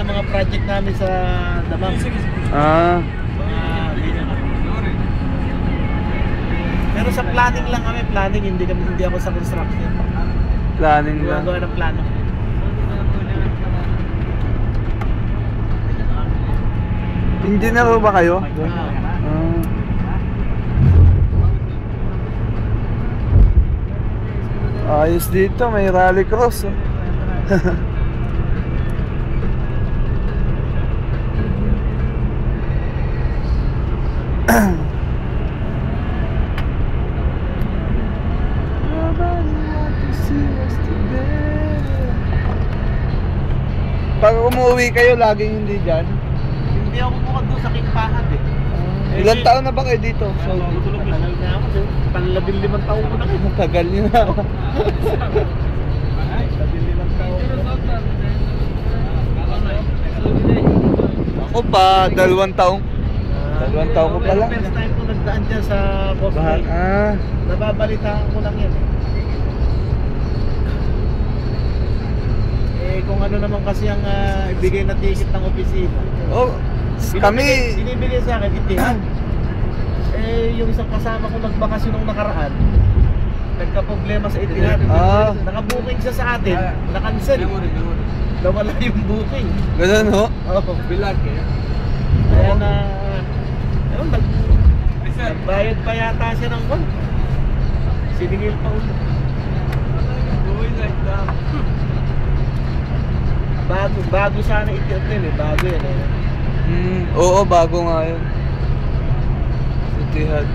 ng mga project namin sa Damam. Ah, Pero sa planning lang kami, planning, hindi ako sa construction. planning lang. Gumagawa ng plano. Engineer ho ba kayo? Ayos dito, may rallycross. Oh. Pag umuwi kayo, laging hindi dyan. Hindi ako bukod doon sa Kingpahan eh. Ilang taon na ba kayo dito? So, Tagal na ako, panlabing-limang taon ko na kayo. tagal nyo na. 15 taon ko. Ako pa, 2 taong. 2 taon ko pa lang. First time ko nagdaan dyan sa Bahal. Cosplay. Ah, Nababalitaan ko lang yan. Kung ano naman kasi ang ibigay na ticket ng opisina. oh, kami. Binibigay sa akin, Etihad. Yung isang kasama ko nagbakasyon nung nakaraan, nagka-problema sa Etihad. Ah. Naka-booking siya sa atin, na-cancel. Nawala yung booking. Ganun ho? Oo, bilag eh. Kaya na, ayun, nagbayad pa yata siya ng kon. Siningil pa ulit. Bago sana Etihad din eh, bago yan eh. Oo, bago nga yun. Etihad.